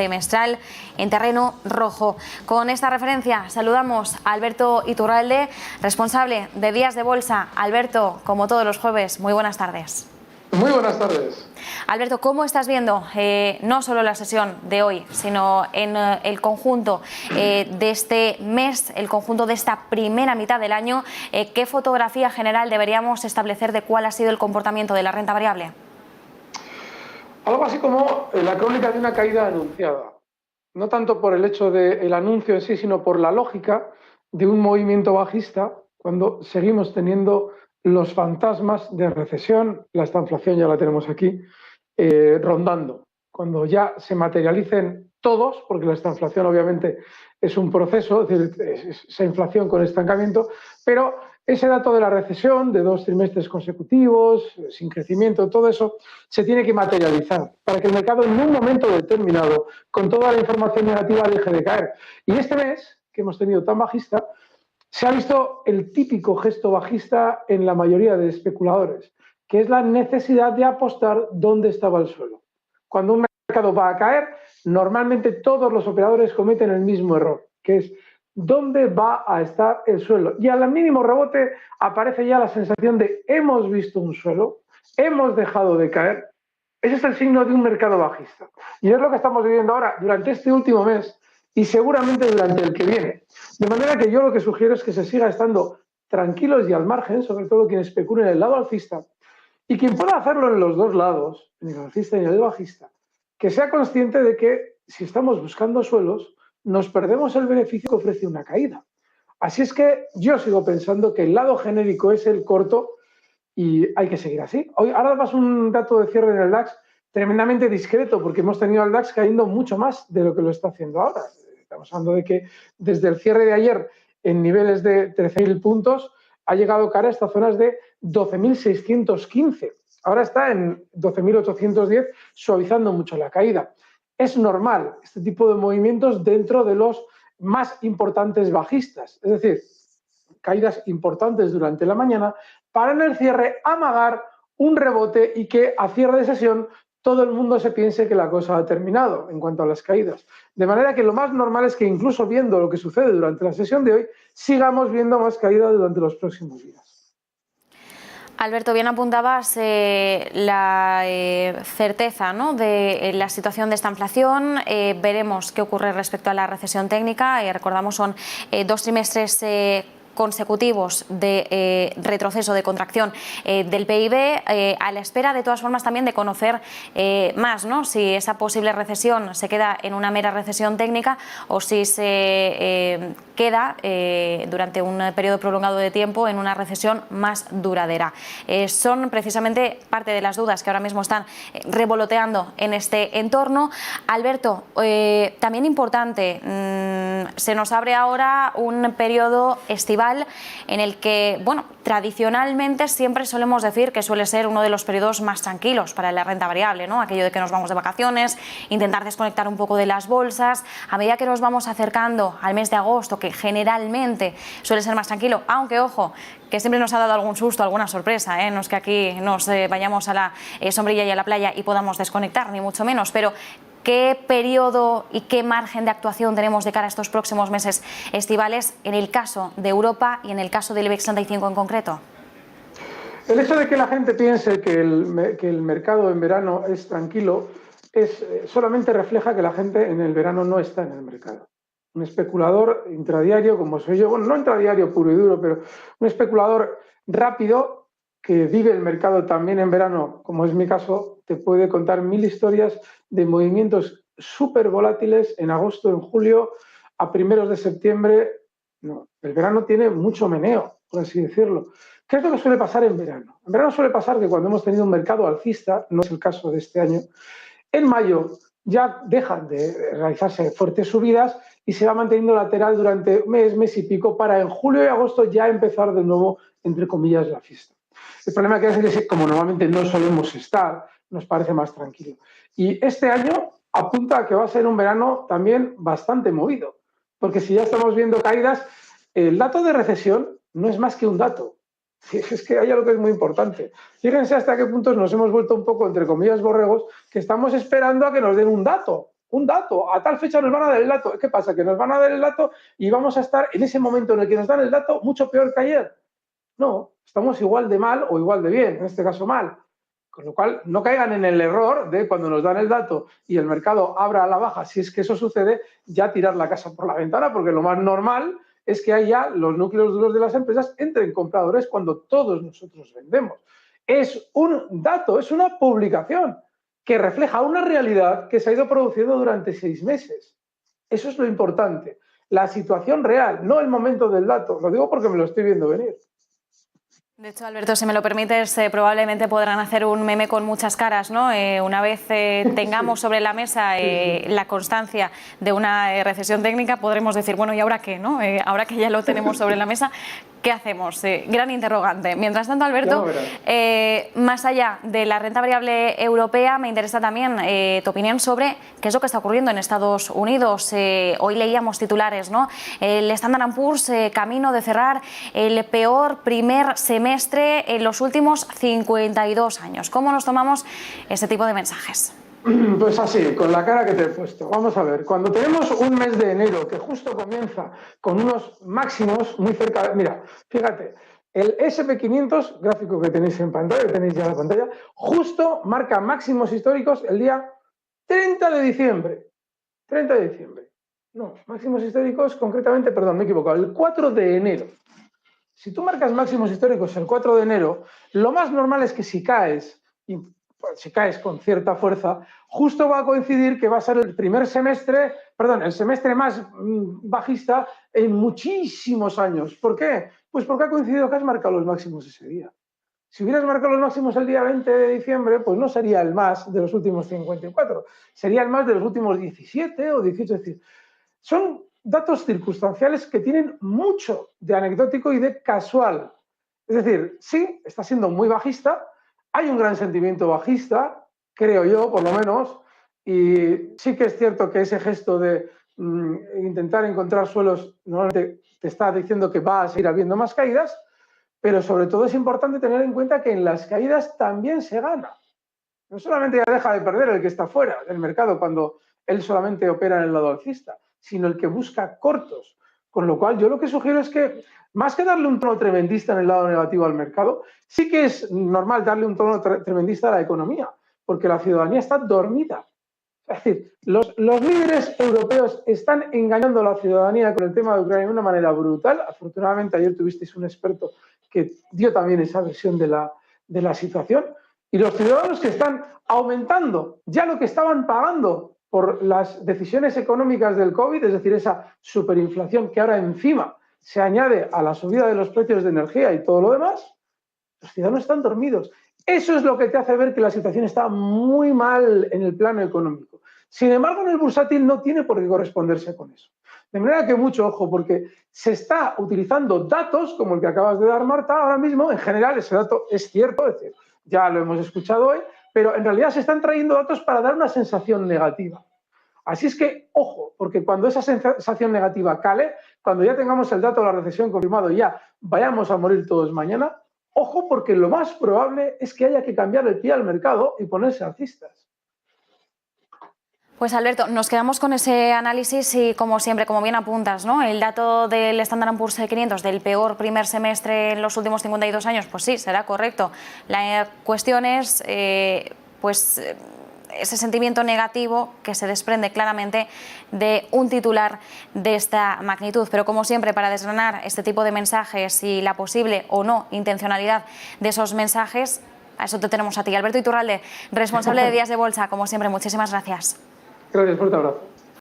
semestral en terreno rojo. Con esta referencia saludamos a Alberto Iturralde, responsable de Días de Bolsa. Alberto, como todos los jueves, muy buenas tardes. Muy buenas tardes. Alberto, ¿cómo estás viendo no solo la sesión de hoy, sino en el conjunto de este mes, el conjunto de esta primera mitad del año? ¿Qué fotografía general deberíamos establecer de cuál ha sido el comportamiento de la renta variable? Algo así como la crónica de una caída anunciada. No tanto por el hecho del anuncio en sí, sino por la lógica de un movimiento bajista cuando seguimos teniendo los fantasmas de recesión, la estanflación ya la tenemos aquí, rondando. Cuando ya se materialicen todos, porque la estanflación obviamente es un proceso, es decir, esa inflación con estancamiento, pero ese dato de la recesión, de 2 trimestres consecutivos, sin crecimiento, todo eso se tiene que materializar para que el mercado en un momento determinado, con toda la información negativa, deje de caer. Y este mes, que hemos tenido tan bajista, se ha visto el típico gesto bajista en la mayoría de especuladores, que es la necesidad de apostar dónde estaba el suelo. Cuando un mercado va a caer, normalmente todos los operadores cometen el mismo error, que es dónde va a estar el suelo. Y al mínimo rebote aparece ya la sensación de hemos visto un suelo, hemos dejado de caer. Ese es el signo de un mercado bajista. Y es lo que estamos viviendo ahora durante este último mes y seguramente durante el que viene. De manera que yo lo que sugiero es que se siga estando tranquilos y al margen, sobre todo quien especule en el lado alcista, y quien pueda hacerlo en los dos lados, en el alcista y en el bajista, que sea consciente de que si estamos buscando suelos, nos perdemos el beneficio que ofrece una caída. Así es que yo sigo pensando que el lado genérico es el corto y hay que seguir así. Ahora vas un dato de cierre en el DAX tremendamente discreto, porque hemos tenido al DAX cayendo mucho más de lo que lo está haciendo ahora. Estamos hablando de que desde el cierre de ayer en niveles de 13.000 puntos ha llegado a caer hasta zonas de 12.615. Ahora está en 12.810, suavizando mucho la caída. Es normal este tipo de movimientos dentro de los más importantes bajistas. Es decir, caídas importantes durante la mañana para en el cierre amagar un rebote y que a cierre de sesión todo el mundo se piense que la cosa ha terminado en cuanto a las caídas. De manera que lo más normal es que incluso viendo lo que sucede durante la sesión de hoy, sigamos viendo más caída durante los próximos días. Alberto, bien apuntabas la certeza, ¿no?, de la situación de esta inflación. Veremos qué ocurre respecto a la recesión técnica. Recordamos, son 2 trimestres consecutivos de retroceso, de contracción del PIB, a la espera de todas formas también de conocer más, ¿no?, si esa posible recesión se queda en una mera recesión técnica o si se queda durante un periodo prolongado de tiempo en una recesión más duradera. Son precisamente parte de las dudas que ahora mismo están revoloteando en este entorno. Alberto, también importante, se nos abre ahora un periodo estival en el que, bueno, tradicionalmente siempre solemos decir que suele ser uno de los periodos más tranquilos para la renta variable, ¿no? Aquello de que nos vamos de vacaciones, intentar desconectar un poco de las bolsas. A medida que nos vamos acercando al mes de agosto, que generalmente suele ser más tranquilo, aunque ojo, que siempre nos ha dado algún susto, alguna sorpresa, no es que aquí nos vayamos a la sombrilla y a la playa y podamos desconectar, ni mucho menos, pero ¿qué periodo y qué margen de actuación tenemos de cara a estos próximos meses estivales en el caso de Europa y en el caso del IBEX 35 en concreto? El hecho de que la gente piense que el mercado en verano es tranquilo solamente refleja que la gente en el verano no está en el mercado. Un especulador intradiario, como soy yo, bueno, no intradiario puro y duro, pero un especulador rápido que vive el mercado también en verano, como es mi caso, te puede contar 1000 historias de movimientos súper volátiles en agosto, en julio, a primeros de septiembre. No, el verano tiene mucho meneo, por así decirlo. ¿Qué es lo que suele pasar en verano? En verano suele pasar que cuando hemos tenido un mercado alcista, no es el caso de este año, en mayo ya dejan de realizarse fuertes subidas y se va manteniendo lateral durante mes y pico para en julio y agosto ya empezar de nuevo, entre comillas, la fiesta. El problema que es que como normalmente no solemos estar, nos parece más tranquilo. Y este año apunta a que va a ser un verano también bastante movido, porque si ya estamos viendo caídas, el dato de recesión no es más que un dato. Es que hay algo que es muy importante. Fíjense hasta qué puntos nos hemos vuelto un poco, entre comillas, borregos, que estamos esperando a que nos den un dato un dato, a tal fecha nos van a dar el dato. ¿Qué pasa? Que nos van a dar el dato y vamos a estar en ese momento en el que nos dan el dato mucho peor que ayer. No, estamos igual de mal o igual de bien, en este caso mal. Con lo cual, no caigan en el error de cuando nos dan el dato y el mercado abra a la baja, si es que eso sucede, ya tirar la casa por la ventana, porque lo más normal es que haya los núcleos duros de las empresas entren compradores cuando todos nosotros vendemos. Es un dato, es una publicación que refleja una realidad que se ha ido produciendo durante 6 meses. Eso es lo importante. La situación real, no el momento del dato. Lo digo porque me lo estoy viendo venir. De hecho, Alberto, si me lo permites, probablemente podrán hacer un meme con muchas caras, ¿no? Una vez tengamos sobre la mesa la constancia de una recesión técnica, podremos decir, bueno, ¿y ahora qué, no? Ahora que ya lo tenemos sobre la mesa, ¿qué hacemos? Gran interrogante. Mientras tanto, Alberto, más allá de la renta variable europea, me interesa también tu opinión sobre qué es lo que está ocurriendo en Estados Unidos. Hoy leíamos titulares, ¿no? El Standard & Poor's camino de cerrar el peor primer semestre en los últimos 52 años. ¿Cómo nos tomamos ese tipo de mensajes? Pues así, con la cara que te he puesto. Vamos a ver, cuando tenemos un mes de enero que justo comienza con unos máximos muy cerca... Mira, fíjate, el S&P 500, gráfico que tenéis en pantalla, que tenéis ya en la pantalla, justo marca máximos históricos el día 30 de diciembre. 30 de diciembre. No, máximos históricos concretamente, perdón, me he equivocado, el 4 de enero. Si tú marcas máximos históricos el 4 de enero, lo más normal es que si caes con cierta fuerza, justo va a coincidir que va a ser el primer semestre, perdón, el semestre más bajista en muchísimos años. ¿Por qué? Pues porque ha coincidido que has marcado los máximos ese día. Si hubieras marcado los máximos el día 20 de diciembre, pues no sería el más de los últimos 54, sería el más de los últimos 17 o 18. Es decir, son datos circunstanciales que tienen mucho de anecdótico y de casual. Es decir, sí, está siendo muy bajista, hay un gran sentimiento bajista, creo yo, por lo menos, y sí que es cierto que ese gesto de intentar encontrar suelos normalmente te está diciendo que va a seguir habiendo más caídas, pero sobre todo es importante tener en cuenta que en las caídas también se gana. No solamente ya deja de perder el que está fuera del mercado cuando él solamente opera en el lado alcista, sino el que busca cortos. Con lo cual, yo lo que sugiero es que, más que darle un tono tremendista en el lado negativo al mercado, sí que es normal darle un tono tremendista a la economía, porque la ciudadanía está dormida. Es decir, los líderes europeos están engañando a la ciudadanía con el tema de Ucrania de una manera brutal. Afortunadamente, ayer tuvisteis un experto que dio también esa versión de la situación. Y los ciudadanos que están aumentando ya lo que estaban pagando por las decisiones económicas del COVID, es decir, esa superinflación que ahora encima se añade a la subida de los precios de energía y todo lo demás, los ciudadanos están dormidos. Eso es lo que te hace ver que la situación está muy mal en el plano económico. Sin embargo, en el bursátil no tiene por qué corresponderse con eso. De manera que mucho ojo, porque se está utilizando datos como el que acabas de dar, Marta, ahora mismo. En general, ese dato es cierto, es decir, ya lo hemos escuchado hoy, pero en realidad se están trayendo datos para dar una sensación negativa. Así es que, ojo, porque cuando esa sensación negativa cale, cuando ya tengamos el dato de la recesión confirmado y ya vayamos a morir todos mañana, ojo, porque lo más probable es que haya que cambiar el pie al mercado y ponerse alcistas. Pues Alberto, nos quedamos con ese análisis y como siempre, como bien apuntas, ¿no? El dato del Standard & Poor's 500 del peor primer semestre en los últimos 52 años, pues sí, será correcto. La cuestión es, pues, ese sentimiento negativo que se desprende claramente de un titular de esta magnitud. Pero como siempre, para desgranar este tipo de mensajes y la posible o no intencionalidad de esos mensajes, a eso te tenemos a ti, Alberto Iturralde, responsable de Días de Bolsa. Como siempre, muchísimas gracias. Gracias, fuerte abrazo.